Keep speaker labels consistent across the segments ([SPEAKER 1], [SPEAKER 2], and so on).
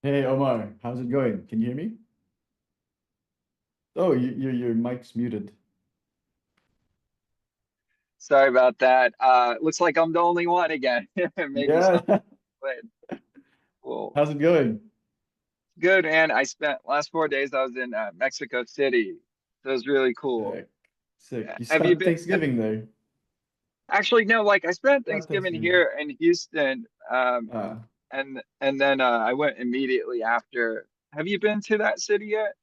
[SPEAKER 1] Hey Omar, how's it going? Can you hear me? Oh, your mic's muted.
[SPEAKER 2] Sorry about that. Looks like I'm the only one again. Maybe
[SPEAKER 1] Yeah,
[SPEAKER 2] something. But well,
[SPEAKER 1] how's it going?
[SPEAKER 2] good, man. I spent last 4 days. I was in Mexico City. So it was really cool.
[SPEAKER 1] Sick, sick. You
[SPEAKER 2] Have you
[SPEAKER 1] spent
[SPEAKER 2] been?
[SPEAKER 1] Thanksgiving there.
[SPEAKER 2] Actually, no. Like I spent
[SPEAKER 1] Not
[SPEAKER 2] Thanksgiving
[SPEAKER 1] Thanksgiving.
[SPEAKER 2] here in Houston,
[SPEAKER 1] Uh,
[SPEAKER 2] and then I went immediately after. Have you been to that city yet?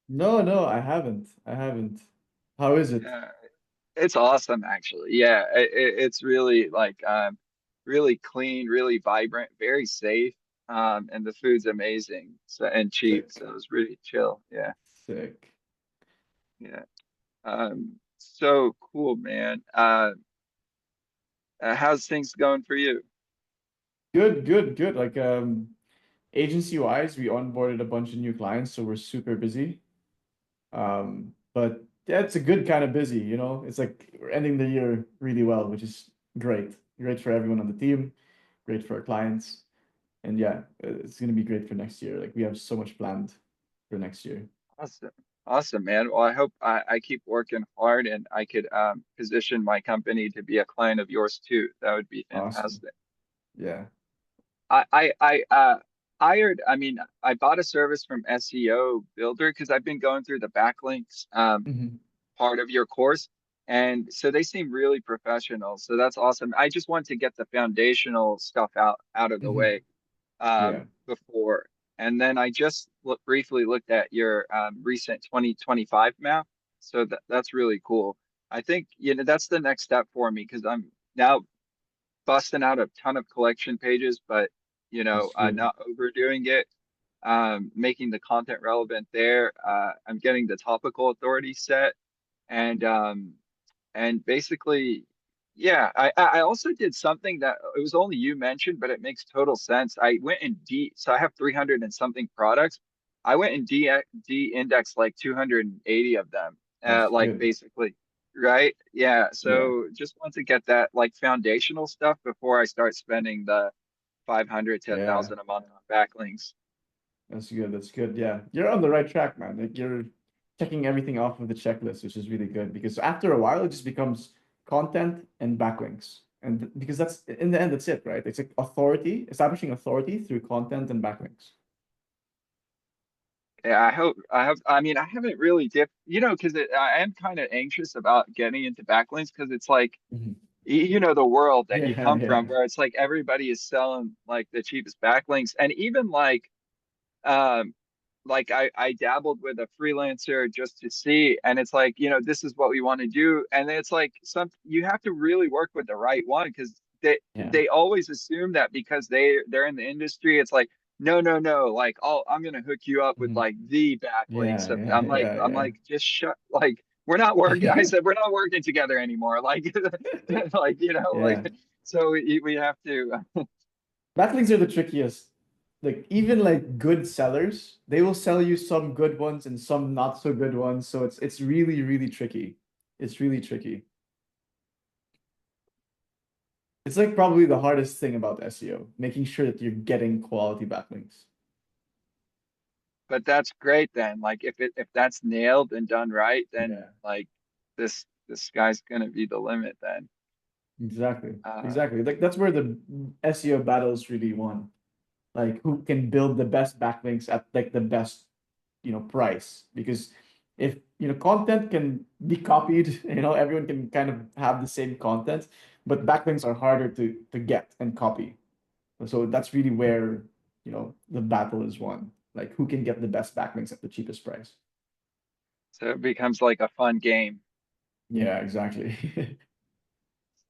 [SPEAKER 1] no, no, I haven't. I haven't. How is it?
[SPEAKER 2] Yeah, it's awesome, actually. Yeah, it's really like really clean, really vibrant, very safe, and the food's amazing. So and cheap,
[SPEAKER 1] Sick,
[SPEAKER 2] so it was really chill. Yeah,
[SPEAKER 1] sick.
[SPEAKER 2] yeah. So cool, man. How's things going for you?
[SPEAKER 1] Good, good, good. Like agency wise, we onboarded a bunch of new clients, so we're super busy. But yeah, it's a good kind of busy, you know. It's like we're ending the year really well, which is great. Great for everyone on the team, great for our clients. And yeah, it's gonna be great for next year. Like we have so much planned for next year.
[SPEAKER 2] Awesome, awesome, man. Well, I hope I keep working hard and I could position my company to be a client of yours too. That would be
[SPEAKER 1] Awesome.
[SPEAKER 2] fantastic.
[SPEAKER 1] Yeah.
[SPEAKER 2] I hired, I mean, I bought a service from SEO Builder because I've been going through the backlinks
[SPEAKER 1] Hmm.
[SPEAKER 2] part of your course. And so they seem really professional. So that's awesome. I just want to get the foundational stuff out of the
[SPEAKER 1] Hmm.
[SPEAKER 2] way
[SPEAKER 1] Yeah.
[SPEAKER 2] before. And then I just briefly looked at your recent 2025 map. So that's really cool. I think, that's the next step for me because I'm now busting out a ton of collection pages, but
[SPEAKER 1] That's good.
[SPEAKER 2] not overdoing it. Making the content relevant there. I'm getting the topical authority set, and basically, yeah. I also did something that it was only you mentioned, but it makes total sense. I went in so I have 300 and something products. I went in de-index like 280 of them,
[SPEAKER 1] That's
[SPEAKER 2] like
[SPEAKER 1] good.
[SPEAKER 2] basically. Right? Yeah.
[SPEAKER 1] Yeah.
[SPEAKER 2] So just want to get that like foundational stuff before I start spending the 500 to
[SPEAKER 1] Yeah.
[SPEAKER 2] 1,000 a month on backlinks.
[SPEAKER 1] That's good. That's good. Yeah. You're on the right track, man. Like you're checking everything off of the checklist, which is really good because after a while it just becomes content and backlinks. And because that's in the end, that's it, right? It's like authority, establishing authority through content and backlinks.
[SPEAKER 2] Yeah, I mean, I haven't really because I am kind of anxious about getting into backlinks because it's like,
[SPEAKER 1] Mhm.
[SPEAKER 2] the world that you
[SPEAKER 1] Yeah,
[SPEAKER 2] come from
[SPEAKER 1] yeah.
[SPEAKER 2] where it's like everybody is selling like the cheapest backlinks. And even um, like I dabbled with a freelancer just to see, and it's like, this is what we want to do. And then it's like you have to really work with the right one because
[SPEAKER 1] Yeah.
[SPEAKER 2] they always assume that because they're in the industry, it's like, no, no, no, like, oh, I'm gonna hook you up with
[SPEAKER 1] Mhm.
[SPEAKER 2] like the backlinks.
[SPEAKER 1] Yeah,
[SPEAKER 2] And
[SPEAKER 1] yeah,
[SPEAKER 2] I'm
[SPEAKER 1] yeah,
[SPEAKER 2] like, just shut, like, we're not working. I
[SPEAKER 1] yeah.
[SPEAKER 2] said, we're not working together anymore. Like, like,
[SPEAKER 1] Yeah.
[SPEAKER 2] so we have to.
[SPEAKER 1] Backlinks are the trickiest. Like even like good sellers, they will sell you some good ones and some not so good ones. So it's really, really tricky. It's really tricky. It's like probably the hardest thing about SEO, making sure that you're getting quality backlinks.
[SPEAKER 2] But that's great then. Like if that's nailed and done right, then
[SPEAKER 1] Yeah,
[SPEAKER 2] like this sky's gonna be the limit then.
[SPEAKER 1] exactly.
[SPEAKER 2] Uh,
[SPEAKER 1] Exactly. Like that's where the SEO battles really won. Like who can build the best backlinks at like the best, price. Because if, content can be copied, everyone can kind of have the same content, but backlinks are harder to get and copy. So that's really where, the battle is won. Like who can get the best backlinks at the cheapest price.
[SPEAKER 2] so it becomes like a fun game.
[SPEAKER 1] Yeah, exactly.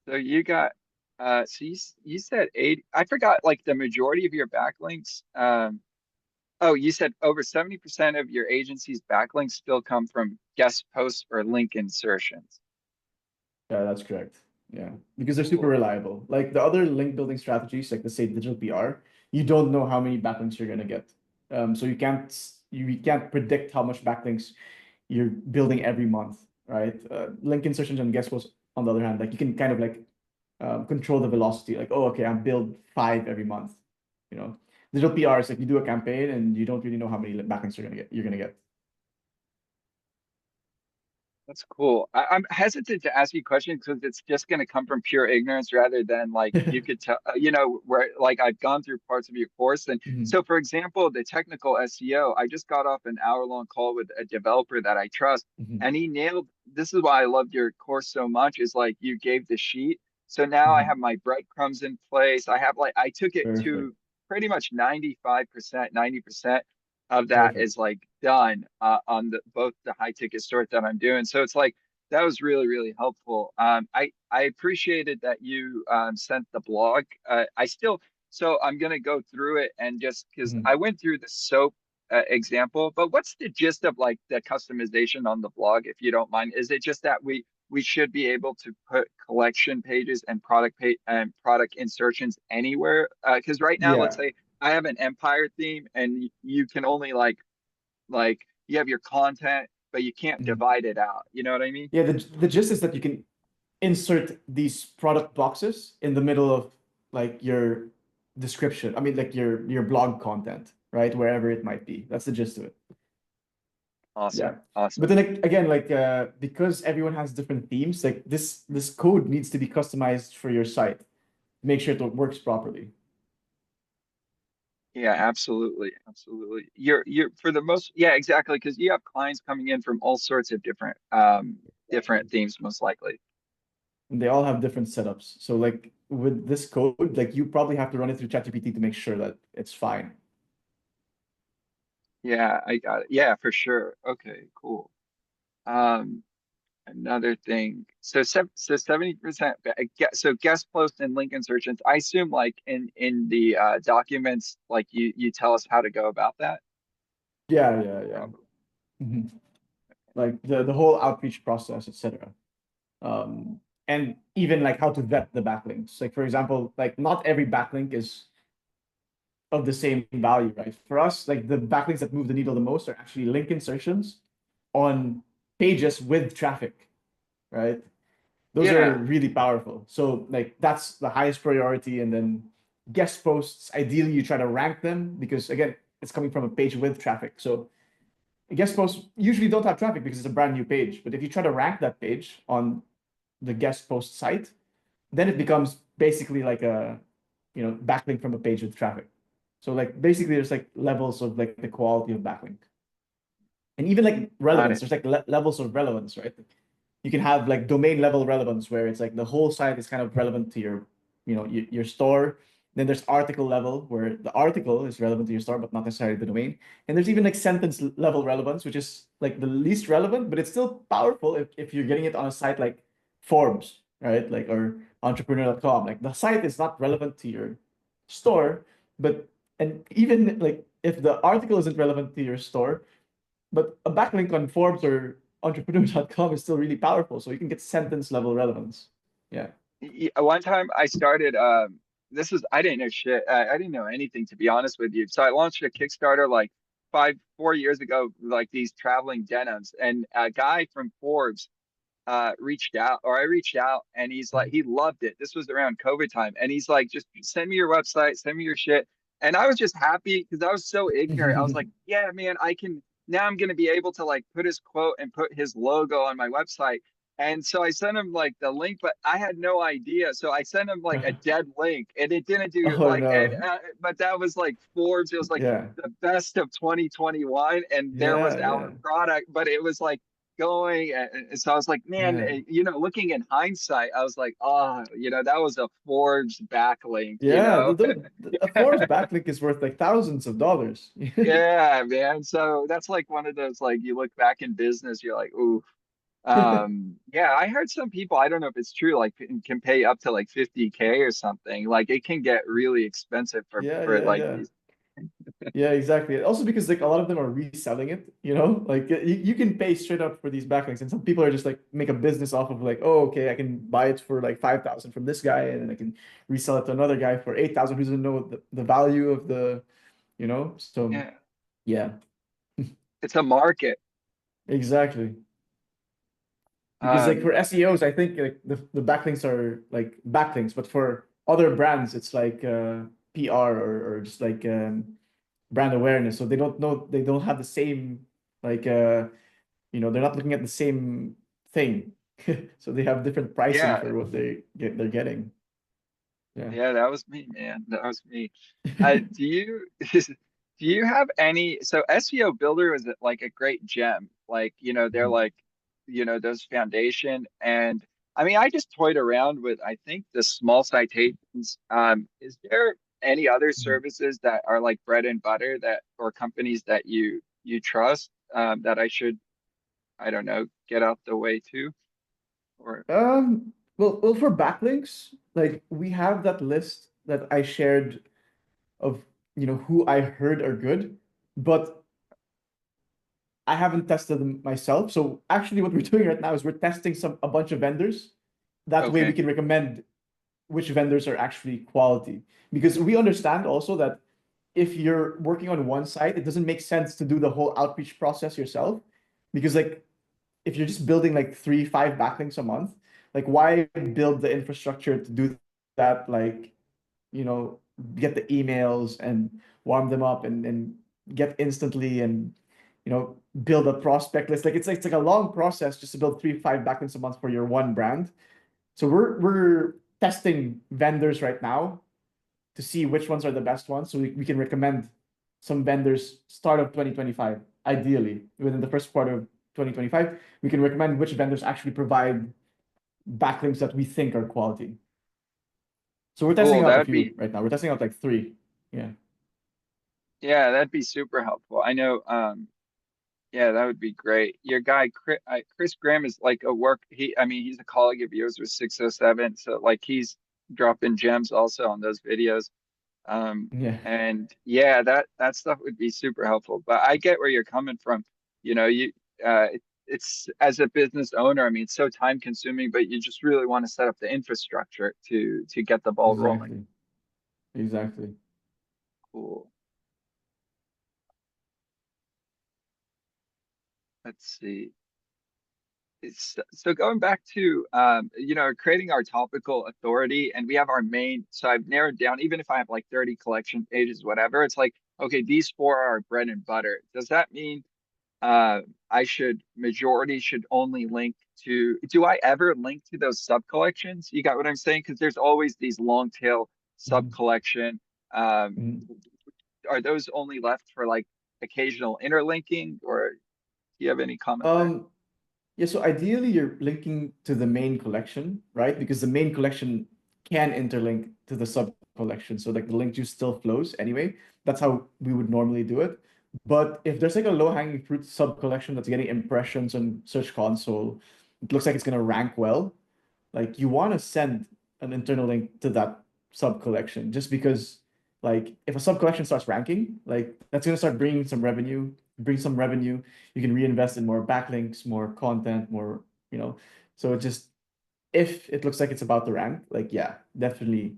[SPEAKER 2] So you got so you said 80. I forgot like the majority of your backlinks. Oh, you said over 70% of your agency's backlinks still come from guest posts or link insertions.
[SPEAKER 1] Yeah, that's correct. Yeah, because they're super
[SPEAKER 2] Cool.
[SPEAKER 1] reliable. Like the other link building strategies, like let's say digital PR, you don't know how many backlinks you're gonna get. So you can't predict how much backlinks you're building every month, right? Link insertions and guest posts, on the other hand, like you can kind of like control the velocity. Like, oh, okay, I build 5 every month. You know, Digital PR is like you do a campaign and you don't really know how many backlinks you're gonna get.
[SPEAKER 2] That's cool. I'm hesitant to ask you questions because it's just going to come from pure ignorance rather than like you could tell, where like I've gone through parts of your course. And
[SPEAKER 1] Mhm,
[SPEAKER 2] so, for example, the technical SEO, I just got off an hour-long call with a developer that I trust,
[SPEAKER 1] mhm,
[SPEAKER 2] and he nailed. This is why I loved your course so much, is like you gave the sheet. So now I
[SPEAKER 1] mhm.
[SPEAKER 2] have my breadcrumbs in place. I have like, I took it
[SPEAKER 1] Perfect.
[SPEAKER 2] to pretty much 95%, 90% of that
[SPEAKER 1] Perfect.
[SPEAKER 2] is like done on the both the high ticket stores that I'm doing. So it's like that was really really helpful. I appreciated that you sent the blog. I still so I'm gonna go through it and just because
[SPEAKER 1] Mhm.
[SPEAKER 2] I went through the soap example, but what's the gist of like the customization on the blog, if you don't mind? Is it just that we should be able to put collection pages and product insertions anywhere? Because right now, let's
[SPEAKER 1] Yeah.
[SPEAKER 2] say I have an empire theme and you can only like you have your content, but you can't
[SPEAKER 1] Mhm.
[SPEAKER 2] divide it out. You know what I mean?
[SPEAKER 1] Yeah, the gist is that you can insert these product boxes in the middle of like your description. I mean, like your blog content, right? Wherever it might be. That's the gist of it. Yeah.
[SPEAKER 2] Awesome.
[SPEAKER 1] But
[SPEAKER 2] Awesome.
[SPEAKER 1] then again, like because everyone has different themes, like this code needs to be customized for your site. Make sure it works properly.
[SPEAKER 2] Yeah, absolutely. Absolutely. You're for the most, yeah, exactly. Because you have clients coming in from all sorts of different themes, most likely.
[SPEAKER 1] And they all have different setups. So like with this code, like you probably have to run it through ChatGPT to make sure that it's fine.
[SPEAKER 2] Yeah, I got it. Yeah, for sure. Okay, cool. Um, Another thing. So 70%, so guest posts and link insertions. I assume like in the documents, like you tell us how to go about that.
[SPEAKER 1] Yeah, yeah, yeah.
[SPEAKER 2] Probably.
[SPEAKER 1] Mhm. Like the whole outreach process, etc. Um, and even like how to vet the backlinks. Like for example, like not every backlink is of the same value, right? For us, like the backlinks that move the needle the most are actually link insertions on pages with traffic, right? Those are
[SPEAKER 2] Yeah.
[SPEAKER 1] really powerful. So like that's the highest priority. And then guest posts, ideally you try to rank them because again, it's coming from a page with traffic. So guest posts usually don't have traffic because it's a brand new page. But if you try to rank that page on the guest post site, then it becomes basically like a backlink from a page with traffic. So like basically there's like levels of like the quality of backlink. And even like
[SPEAKER 2] Got
[SPEAKER 1] relevance,
[SPEAKER 2] it.
[SPEAKER 1] there's like levels of relevance, right? You can have like domain level relevance where it's like the whole site is kind of relevant to your store. Then there's article level where the article is relevant to your store, but not necessarily the domain. And there's even like sentence level relevance, which is like the least relevant, but it's still powerful if you're getting it on a site like Forbes, right? Like or entrepreneur.com. Like the site is not relevant to your store, but and even like if the article isn't relevant to your store, but a backlink on Forbes or entrepreneur.com is still really powerful. So you can get sentence level relevance. Yeah.
[SPEAKER 2] One time I started this is I didn't know shit. I didn't know anything to be honest with you. So I launched a Kickstarter like 4 years ago, like these traveling denims, and a guy from Forbes reached out, or I reached out, and he's like he loved it. This was around COVID time, and he's like, just send me your website, send me your shit. And I was just happy because I was so ignorant. I was like, yeah, man, I can now I'm gonna be able to like put his quote and put his logo on my website. And so I sent him like the link, but I had no idea. So I sent him like a dead link, and it didn't do
[SPEAKER 1] Oh
[SPEAKER 2] like. And
[SPEAKER 1] no.
[SPEAKER 2] but that was like Forbes. It was like
[SPEAKER 1] Yeah.
[SPEAKER 2] the best of 2021, and there was
[SPEAKER 1] Yeah.
[SPEAKER 2] our
[SPEAKER 1] Yeah.
[SPEAKER 2] product, but it was like going. And so I was like, man,
[SPEAKER 1] Yeah.
[SPEAKER 2] looking in hindsight, I was like, oh, that was a Forbes backlink,
[SPEAKER 1] Yeah. A Forbes backlink is worth like thousands of dollars.
[SPEAKER 2] Yeah, man. So that's like one of those, like, you look back in business, you're like, ooh. Yeah, I heard some people, I don't know if it's true, like can pay up to like 50K or something. Like it can get really expensive
[SPEAKER 1] Yeah.
[SPEAKER 2] for
[SPEAKER 1] Yeah.
[SPEAKER 2] like
[SPEAKER 1] Yeah.
[SPEAKER 2] these.
[SPEAKER 1] Yeah, exactly. Also because like a lot of them are reselling it, like you can pay straight up for these backlinks, and some people are just like make a business off of like, oh, okay, I can buy it for like 5,000 from this guy, and then I can resell it to another guy for 8,000 who doesn't know the value of So
[SPEAKER 2] Yeah,
[SPEAKER 1] yeah,
[SPEAKER 2] it's a market.
[SPEAKER 1] exactly. Because like
[SPEAKER 2] Um,
[SPEAKER 1] for SEOs, I think like the backlinks are like backlinks, but for other brands, it's like PR or just like brand awareness. So they don't know, they don't have the same like they're not looking at the same thing. So they have different pricing
[SPEAKER 2] Yeah,
[SPEAKER 1] for what they're getting. Yeah.
[SPEAKER 2] yeah, that was me, man. That was me. Do you do you have any, so SEO Builder is like a great gem. Like, they're
[SPEAKER 1] Mhm.
[SPEAKER 2] like, those foundation. And I mean, I just toyed around with, I think, the small citations. Is there any other
[SPEAKER 1] Mhm.
[SPEAKER 2] services that are like bread and butter that, or companies that you trust, that I should, I don't know, get out the way to? Or
[SPEAKER 1] well, for backlinks, like we have that list that I shared of, who I heard are good, but I haven't tested them myself. So actually what we're doing right now is we're testing a bunch of vendors. That way we
[SPEAKER 2] okay,
[SPEAKER 1] can recommend which vendors are actually quality. Because we understand also that if you're working on one site, it doesn't make sense to do the whole outreach process yourself. Because like if you're just building like 3, 5 backlinks a month, like why build the infrastructure to do that? Like, you know, get the emails and warm them up and get instantly and build a prospect list. Like it's like a long process just to build 3, 5 backlinks a month for your one brand. So we're testing vendors right now to see which ones are the best ones so we can recommend some vendors start of 2025, ideally within the first quarter of 2025. We can recommend which vendors actually provide backlinks that we think are quality. So we're testing
[SPEAKER 2] cool.
[SPEAKER 1] out
[SPEAKER 2] That
[SPEAKER 1] a
[SPEAKER 2] would
[SPEAKER 1] few
[SPEAKER 2] be,
[SPEAKER 1] right now. We're testing out like three. Yeah.
[SPEAKER 2] yeah, that'd be super helpful. I know, yeah, that would be great. Your guy, Chris Graham is like a work. I mean, he's a colleague of yours with 607. So like he's dropping gems also on those videos. Um,
[SPEAKER 1] Yeah.
[SPEAKER 2] and yeah, that stuff would be super helpful. But I get where you're coming from. You, it's as a business owner, I mean, it's so time consuming, but you just really want to set up the infrastructure to get the ball rolling.
[SPEAKER 1] Exactly. Exactly.
[SPEAKER 2] Cool. Let's see. So going back to creating our topical authority, and we have our main, so I've narrowed down, even if I have like 30 collection pages, whatever, it's like, okay, these four are bread and butter. Does that mean I should, majority should only link to, do I ever link to those sub collections? You got what I'm saying? Because there's always these long tail sub
[SPEAKER 1] Mhm.
[SPEAKER 2] collection. Um,
[SPEAKER 1] Mhm.
[SPEAKER 2] are those only left for like occasional interlinking, or do you have any comment there?
[SPEAKER 1] Um, Yeah, so ideally you're linking to the main collection, right? Because the main collection can interlink to the sub collection. So like the link juice still flows anyway. That's how we would normally do it. But if there's like a low-hanging fruit sub collection that's getting impressions on Search Console, it looks like it's gonna rank well, like you want to send an internal link to that sub collection just because like if a sub collection starts ranking, like that's going to start bring some revenue. You can reinvest in more backlinks, more content, more, you know. So it just, if it looks like it's about to rank, like yeah, definitely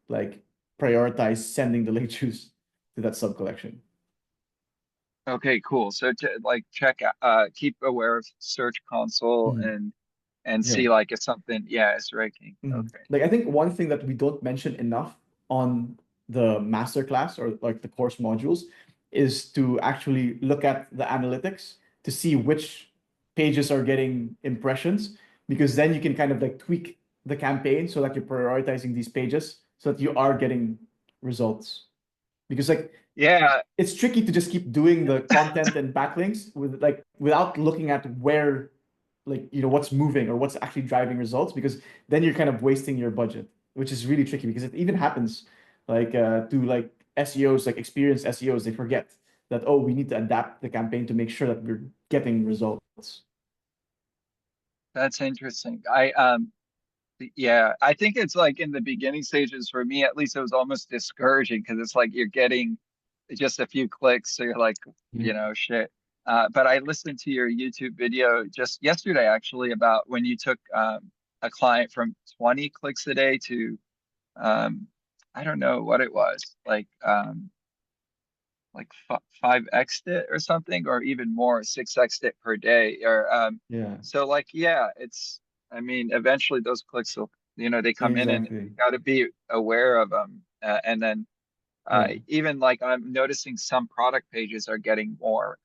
[SPEAKER 1] like prioritize sending the link juice to that sub collection.
[SPEAKER 2] Okay, cool. So to like check, keep aware of Search Console
[SPEAKER 1] Mhm.
[SPEAKER 2] and
[SPEAKER 1] Yeah.
[SPEAKER 2] see like if something, yeah, is ranking.
[SPEAKER 1] Mhm.
[SPEAKER 2] Okay.
[SPEAKER 1] Like I think one thing that we don't mention enough on the masterclass or like the course modules is to actually look at the analytics to see which pages are getting impressions, because then you can kind of like tweak the campaign so that you're prioritizing these pages so that you are getting results. Because like
[SPEAKER 2] Yeah,
[SPEAKER 1] it's tricky to just keep doing the content and backlinks without looking at where what's moving or what's actually driving results, because then you're kind of wasting your budget, which is really tricky because it even happens to like SEOs, like experienced SEOs, they forget that, oh, we need to adapt the campaign to make sure that we're getting results.
[SPEAKER 2] that's interesting. Yeah, I think it's like in the beginning stages for me, at least it was almost discouraging because it's like you're getting just a few clicks, so you're like,
[SPEAKER 1] Mhm.
[SPEAKER 2] shit. But I listened to your YouTube video just yesterday actually about when you took a client from 20 clicks a day to um I don't know what it was, like 5x it or something, or even more, 6x it per day. Or
[SPEAKER 1] Yeah,
[SPEAKER 2] so like yeah, it's, I mean, eventually those clicks will, they come in and you
[SPEAKER 1] exactly.
[SPEAKER 2] got to be aware of them, and then
[SPEAKER 1] Yeah.
[SPEAKER 2] Even like I'm noticing some product pages are getting more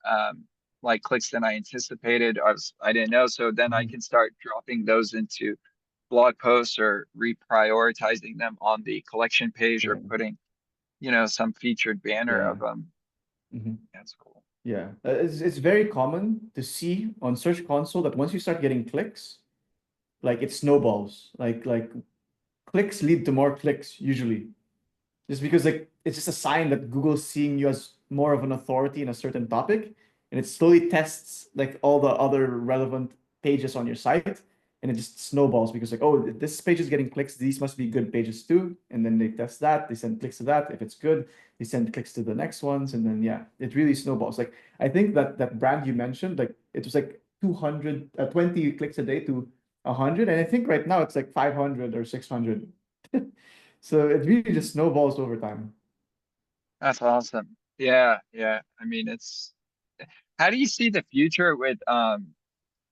[SPEAKER 2] like clicks than I anticipated. I didn't know. So then I
[SPEAKER 1] Mhm.
[SPEAKER 2] can start dropping those into blog posts or reprioritizing them on the collection page or
[SPEAKER 1] Yeah.
[SPEAKER 2] putting, some featured banner
[SPEAKER 1] Yeah.
[SPEAKER 2] of them.
[SPEAKER 1] Mhm.
[SPEAKER 2] That's cool.
[SPEAKER 1] Yeah. It's very common to see on Search Console that once you start getting clicks, like it snowballs. Like clicks lead to more clicks usually. Just because like it's just a sign that Google's seeing you as more of an authority in a certain topic, and it slowly tests like all the other relevant pages on your site, and it just snowballs because like, oh, this page is getting clicks, these must be good pages too, and then they test that, they send clicks to that. If it's good, they send clicks to the next ones, and then yeah, it really snowballs. Like I think that brand you mentioned, like it was like 200, 20 clicks a day to 100, and I think right now it's like 500 or 600. So it really just snowballs over time.
[SPEAKER 2] That's awesome. Yeah, yeah. I mean, how do you see the future with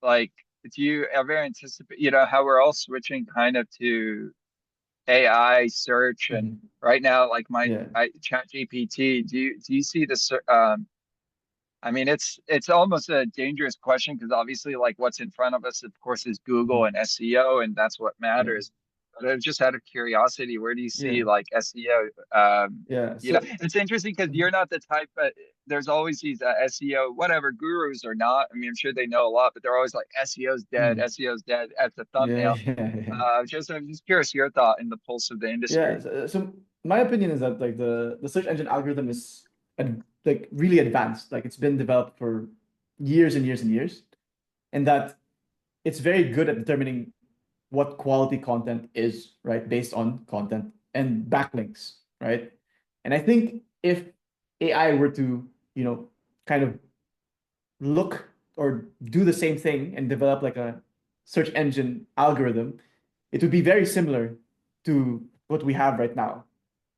[SPEAKER 2] like do you ever anticipate, how we're all switching kind of to AI search and
[SPEAKER 1] Mhm.
[SPEAKER 2] right now like my
[SPEAKER 1] Yeah.
[SPEAKER 2] chat GPT, do you see this I mean, it's almost a dangerous question because obviously, like what's in front of us, of course, is Google
[SPEAKER 1] Mhm.
[SPEAKER 2] and SEO, and that's what
[SPEAKER 1] Yeah.
[SPEAKER 2] matters. But just out of curiosity, where do you
[SPEAKER 1] Yeah.
[SPEAKER 2] see like SEO?
[SPEAKER 1] Yeah. So
[SPEAKER 2] It's interesting because you're not the type, but there's always these SEO, whatever gurus or not. I mean, I'm sure they know a lot, but they're always like SEO's dead,
[SPEAKER 1] mhm.
[SPEAKER 2] SEO's dead at the
[SPEAKER 1] Yeah,
[SPEAKER 2] thumbnail.
[SPEAKER 1] yeah, yeah.
[SPEAKER 2] I'm just curious your thought in the pulse of the
[SPEAKER 1] Yeah.
[SPEAKER 2] industry.
[SPEAKER 1] So my opinion is that like the search engine algorithm is like really advanced. Like it's been developed for years and years and years, and that it's very good at determining what quality content is, right? Based on content and backlinks, right? And I think if AI were to, kind of look or do the same thing and develop like a search engine algorithm, it would be very similar to what we have right now,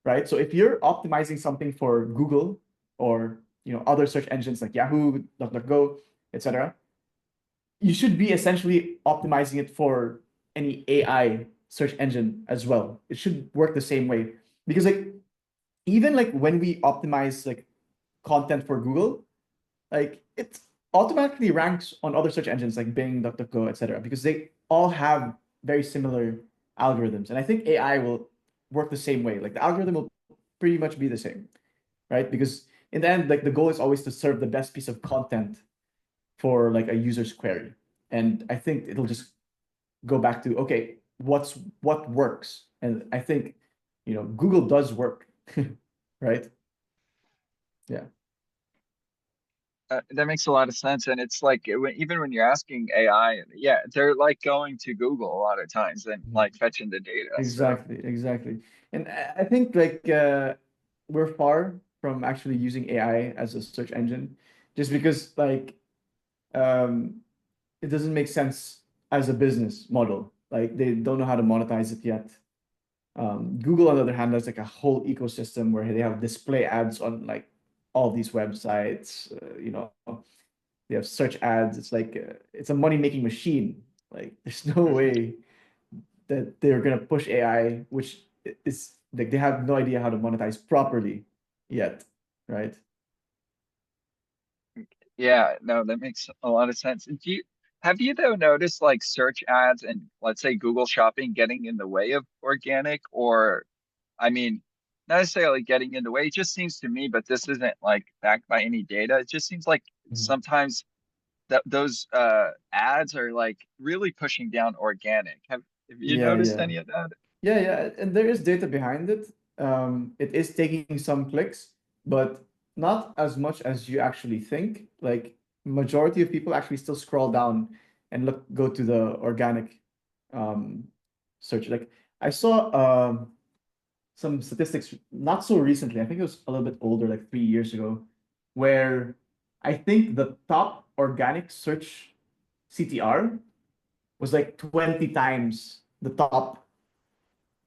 [SPEAKER 1] right? So if you're optimizing something for Google or other search engines like Yahoo, DuckDuckGo, etc., you should be essentially optimizing it for any AI search engine as well. It should work the same way because like even like when we optimize like content for Google, like it automatically ranks on other search engines like Bing, DuckDuckGo, etc. because they all have very similar algorithms. And I think AI will work the same way. Like the algorithm will pretty much be the same, right? Because in the end, like the goal is always to serve the best piece of content for like a user's query. And I think it'll just go back to okay, what works? And I think, Google does work, right? Yeah.
[SPEAKER 2] That makes a lot of sense, and it's like even when you're asking AI, yeah, they're like going to Google a lot of times and
[SPEAKER 1] Mhm.
[SPEAKER 2] like fetching the data. So
[SPEAKER 1] Exactly, exactly. And I think like we're far from actually using AI as a search engine, just because like um, it doesn't make sense as a business model. Like they don't know how to monetize it yet. Google, on the other hand, has like a whole ecosystem where they have display ads on like all these websites. They have search ads. It's like it's a money making machine. Like there's no way that they're gonna push AI, which is like they have no idea how to monetize properly yet, right?
[SPEAKER 2] yeah, no, that makes a lot of sense. Have you though noticed like search ads and let's say Google Shopping getting in the way of organic, or I mean, not necessarily getting in the way. It just seems to me, but this isn't like backed by any data. It just seems like
[SPEAKER 1] Mhm.
[SPEAKER 2] sometimes that those ads are like really pushing down organic. Have you
[SPEAKER 1] Yeah,
[SPEAKER 2] noticed
[SPEAKER 1] yeah.
[SPEAKER 2] any of that?
[SPEAKER 1] Yeah, yeah, and there is data behind it. It is taking some clicks, but not as much as you actually think. Like majority of people actually still scroll down and go to the organic um, search. Like I saw some statistics not so recently. I think it was a little bit older, like 3 years ago, where I think the top organic search CTR was like 20 times the top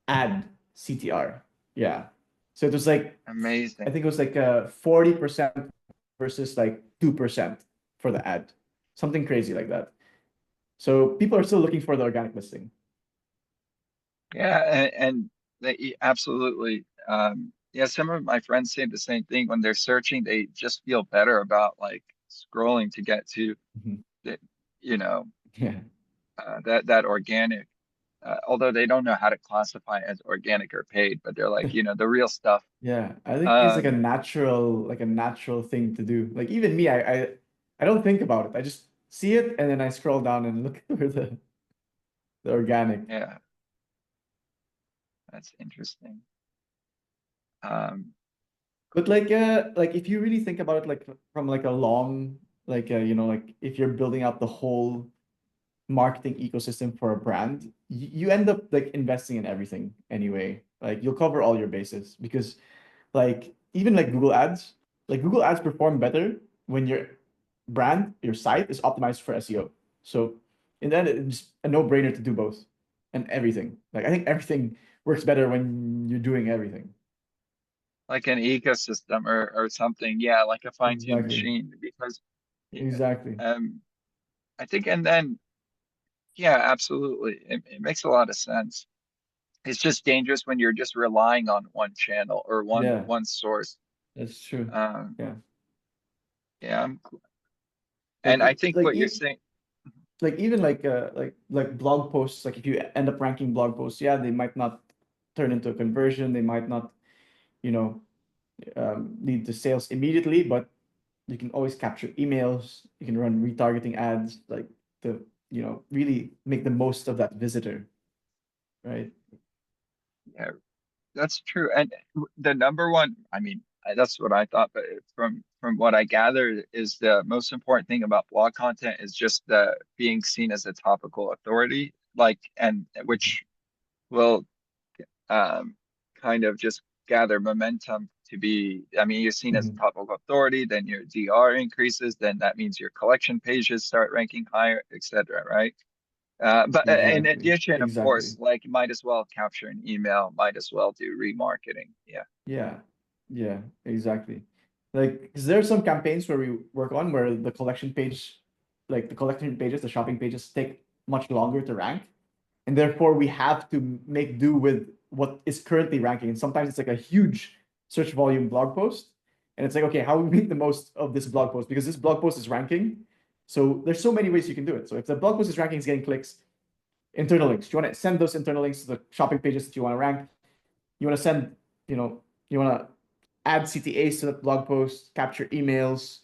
[SPEAKER 1] ad CTR. Yeah. So it was like, I
[SPEAKER 2] Amazing.
[SPEAKER 1] think it was like 40% versus like 2% for the ad. Something crazy like that. So people are still looking for the organic listing.
[SPEAKER 2] Yeah, and absolutely. yeah, some of my friends say the same thing when they're searching, they just feel better about like scrolling to get to
[SPEAKER 1] Mhm.
[SPEAKER 2] the, you know,
[SPEAKER 1] Yeah.
[SPEAKER 2] that organic. Although they don't know how to classify as organic or paid, but they're like, the real stuff.
[SPEAKER 1] Yeah, I think it's
[SPEAKER 2] Um,
[SPEAKER 1] like a natural thing to do. Like even me, I don't think about it. I just see it and then I scroll down and look for the organic.
[SPEAKER 2] yeah, that's interesting. Um,
[SPEAKER 1] But like if you really think about it like from like a long like if you're building out the whole marketing ecosystem for a brand, you end up like investing in everything anyway. Like you'll cover all your bases because like even like Google Ads perform better when your your site is optimized for SEO. So in the end, it's a no-brainer to do both and everything. Like I think everything works better when you're doing everything.
[SPEAKER 2] like an ecosystem or something. Yeah, like a fine-tuned
[SPEAKER 1] Exactly.
[SPEAKER 2] machine because yeah,
[SPEAKER 1] Exactly.
[SPEAKER 2] I think and then yeah, absolutely. It makes a lot of sense. It's just dangerous when you're just relying on one channel or one
[SPEAKER 1] Yeah,
[SPEAKER 2] one source.
[SPEAKER 1] that's true.
[SPEAKER 2] Um,
[SPEAKER 1] Yeah.
[SPEAKER 2] yeah, and I think what you're saying,
[SPEAKER 1] Like even like blog posts, like if you end up ranking blog posts, yeah, they might not turn into a conversion, they might not, you know, lead to sales immediately, but you can always capture emails, you can run retargeting ads, like to, really make the most of that visitor, right?
[SPEAKER 2] yeah, that's true. And the number one, I mean, that's what I thought, but from what I gathered is the most important thing about blog content is just the being seen as a topical authority, like and which will um, kind of just gather momentum to be, I mean, you're seen as a
[SPEAKER 1] Mhm.
[SPEAKER 2] topical authority, then your DR increases, then that means your collection pages start ranking higher, etc. Right? But in
[SPEAKER 1] Exactly.
[SPEAKER 2] addition, of
[SPEAKER 1] Exactly.
[SPEAKER 2] course, like might as well capture an email, might as well do remarketing. Yeah.
[SPEAKER 1] Yeah. Yeah, exactly. Like, 'cause there are some campaigns where we work on where the collection pages, the shopping pages take much longer to rank. And therefore we have to make do with what is currently ranking. And sometimes it's like a huge search volume blog post. And it's like, okay, how do we make the most of this blog post? Because this blog post is ranking. So there's so many ways you can do it. So if the blog post is ranking, it's getting clicks, internal links. You want to send those internal links to the shopping pages that you want to rank. You want to send, you want to add CTAs to the blog post, capture emails.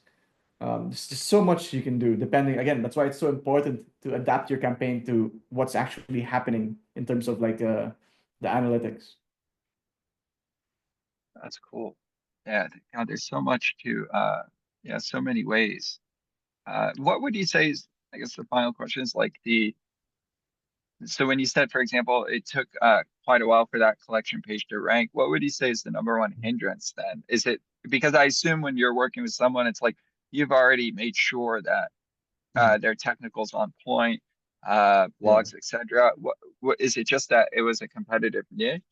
[SPEAKER 1] There's just so much you can do depending, again, that's why it's so important to adapt your campaign to what's actually happening in terms of like the analytics.
[SPEAKER 2] That's cool. Yeah, God, there's so much to yeah, so many ways. What would you say is, I guess the final question is like so when you said, for example, it took quite a while for that collection page to rank, what would you say is the number one hindrance then? Is it because I assume when you're working with someone, it's like you've already made sure that
[SPEAKER 1] Mhm.
[SPEAKER 2] their technicals on point,
[SPEAKER 1] Yeah,
[SPEAKER 2] blogs, etc. What is it just that it was a competitive niche?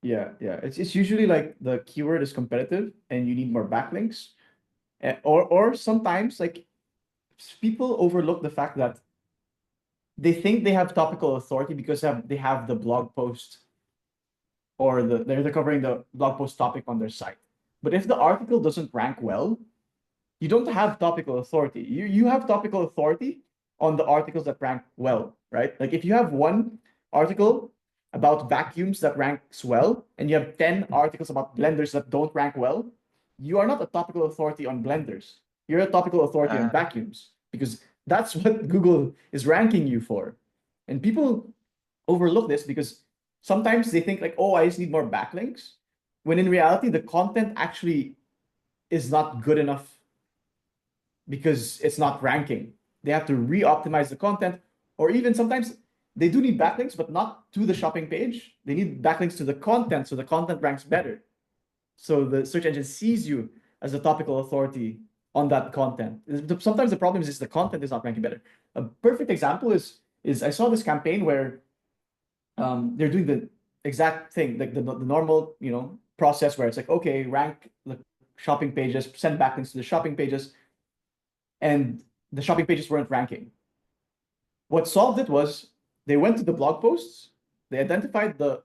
[SPEAKER 1] yeah. It's usually like the keyword is competitive and you need more backlinks. Or sometimes like people overlook the fact that they think they have topical authority because they have the blog post or they're covering the blog post topic on their site. But if the article doesn't rank well, you don't have topical authority. You have topical authority on the articles that rank well, right? Like if you have one article about vacuums that ranks well, and you have 10 articles about blenders that don't rank well, you are not a topical authority on blenders. You're a topical authority on
[SPEAKER 2] Uh,
[SPEAKER 1] vacuums because that's what Google is ranking you for. And people overlook this because sometimes they think like, oh, I just need more backlinks. When in reality, the content actually is not good enough because it's not ranking. They have to re-optimize the content, or even sometimes they do need backlinks, but not to the shopping page. They need backlinks to the content so the content ranks better. So the search engine sees you as a topical authority on that content. Sometimes the problem is just the content is not ranking better. A perfect example is I saw this campaign where they're doing the exact thing, like the normal, process where it's like, okay, rank the shopping pages, send backlinks to the shopping pages, and the shopping pages weren't ranking. What solved it was they went to the blog posts, they identified the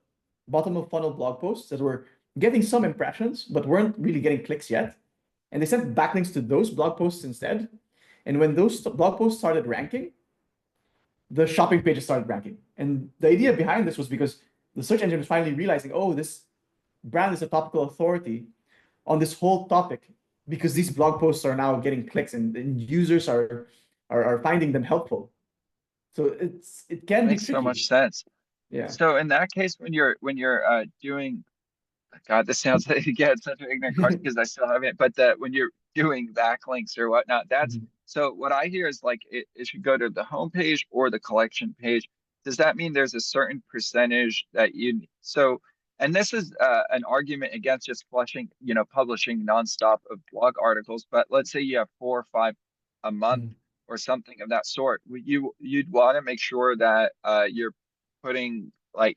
[SPEAKER 1] bottom of funnel blog posts that were getting some impressions, but weren't really getting clicks yet. And they sent backlinks to those blog posts instead. And when those blog posts started ranking, the shopping pages started ranking. And the idea behind this was because the search engine was finally realizing, oh, this brand is a topical authority on this whole topic because these blog posts are now getting clicks and users are finding them helpful. So it can be
[SPEAKER 2] Makes so much
[SPEAKER 1] tricky.
[SPEAKER 2] sense.
[SPEAKER 1] Yeah.
[SPEAKER 2] So in that case, when you're doing, God, this sounds like again such an ignorant question because I still haven't. But that when you're doing backlinks or whatnot, that's
[SPEAKER 1] Mhm.
[SPEAKER 2] so. What I hear is like it should go to the homepage or the collection page. Does that mean there's a certain percentage that you so? And this is an argument against just flushing, publishing nonstop of blog articles. But let's say you have 4 or 5 a month
[SPEAKER 1] Mhm.
[SPEAKER 2] or something of that sort. You'd want to make sure that you're putting like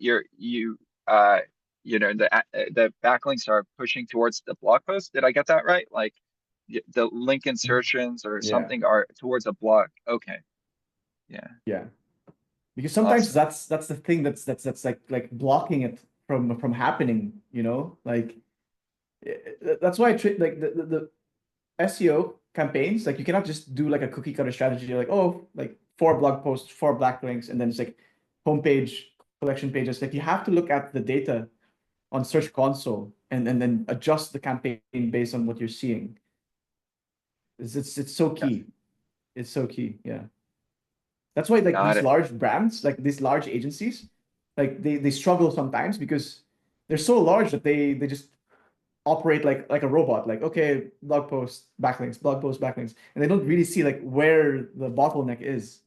[SPEAKER 2] uh the backlinks are pushing towards the blog post. Did I get that right? Like the link insertions or
[SPEAKER 1] Yeah.
[SPEAKER 2] something are towards a blog. Okay. Yeah.
[SPEAKER 1] Yeah. Because sometimes
[SPEAKER 2] Awesome.
[SPEAKER 1] that's the thing that's like blocking it from happening, you know? Like that's why like the SEO campaigns, like you cannot just do like a cookie cutter strategy, like, oh, like 4 blog posts, 4 backlinks, and then it's like homepage, collection pages. Like you have to look at the data on Search Console and then adjust the campaign based on what you're seeing. It's so
[SPEAKER 2] Yeah,
[SPEAKER 1] key. It's so key. Yeah. That's why like
[SPEAKER 2] got
[SPEAKER 1] these
[SPEAKER 2] it.
[SPEAKER 1] large brands, like these large agencies, like they struggle sometimes because they're so large that they just operate like a robot. Like, okay, blog post, backlinks, and they don't really see like where the bottleneck is.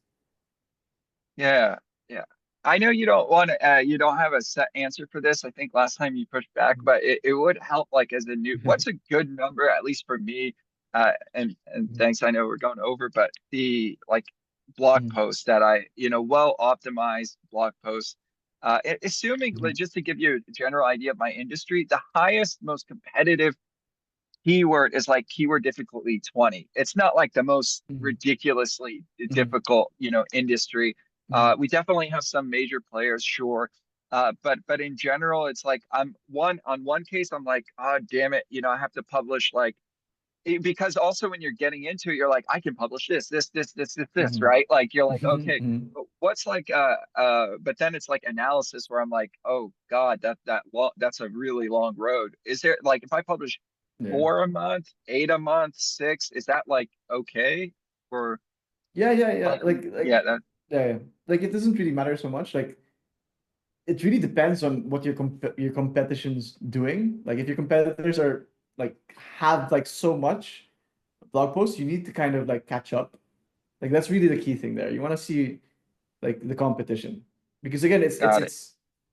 [SPEAKER 2] Yeah, yeah. I know you don't have a set answer for this. I think last time you pushed back, but it would help like as a new, what's a good number, at least for me, and thanks, I know we're going over, but the like blog posts that well optimized blog posts, assuming like, just to give you a general idea of my industry, the highest, most competitive keyword is like keyword difficulty 20. It's not like the most ridiculously difficult, industry. We definitely have some major players, sure. But in general, it's like on one case, I'm like, oh damn it, I have to publish like because also when you're getting into it, you're like, I can publish this, right? Like you're like, okay, but what's like but then it's like analysis where I'm like, oh God, that's a really long road. Is there like if I publish
[SPEAKER 1] Yeah.
[SPEAKER 2] 4 a month, 8 a month, six, is that like okay? Or
[SPEAKER 1] Yeah.
[SPEAKER 2] like yeah, that
[SPEAKER 1] Yeah. Like it doesn't really matter so much. Like it really depends on what your competition's doing. Like if your competitors are like have like so much blog posts, you need to kind of like catch up. Like that's really the key thing there. You want to see like the competition because again,
[SPEAKER 2] got it.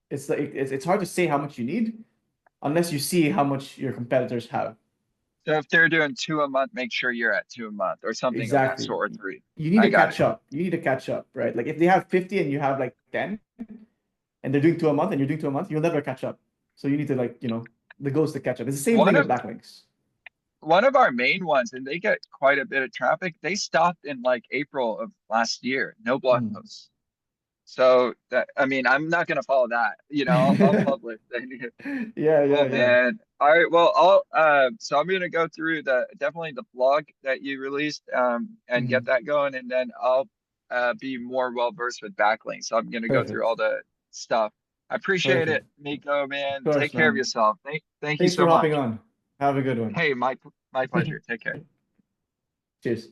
[SPEAKER 1] it's hard to say how much you need unless you see how much your competitors have.
[SPEAKER 2] So if they're doing 2 a month, make sure you're at 2 a month or something of that
[SPEAKER 1] Exactly.
[SPEAKER 2] sort, or three.
[SPEAKER 1] You need
[SPEAKER 2] I
[SPEAKER 1] to
[SPEAKER 2] got it.
[SPEAKER 1] catch up. You need to catch up, right? Like if they have 50 and you have like 10 and they're doing 2 a month and you're doing 2 a month, you'll never catch up. So you need to like, the goal is to catch up. It's the same
[SPEAKER 2] One
[SPEAKER 1] thing with
[SPEAKER 2] of
[SPEAKER 1] backlinks.
[SPEAKER 2] one of our main ones, and they get quite a bit of traffic. They stopped in like April of last year. No blog
[SPEAKER 1] Mm.
[SPEAKER 2] posts. So that I mean, I'm not gonna follow that. I'll publish.
[SPEAKER 1] Yeah,
[SPEAKER 2] Oh
[SPEAKER 1] yeah.
[SPEAKER 2] man. All right. Well, so I'm gonna go through the definitely the blog that you released and get
[SPEAKER 1] Mhm.
[SPEAKER 2] that going, and then I'll be more well versed with backlinks. So I'm gonna go through
[SPEAKER 1] Perfect.
[SPEAKER 2] all the stuff. I appreciate it,
[SPEAKER 1] Perfect.
[SPEAKER 2] Miko,
[SPEAKER 1] Of
[SPEAKER 2] man. Take
[SPEAKER 1] course,
[SPEAKER 2] care of
[SPEAKER 1] man.
[SPEAKER 2] yourself. Thank you
[SPEAKER 1] Thanks
[SPEAKER 2] so
[SPEAKER 1] for hopping
[SPEAKER 2] much.
[SPEAKER 1] on. Have a good one.
[SPEAKER 2] Hey, my pleasure. Take care.
[SPEAKER 1] Cheers.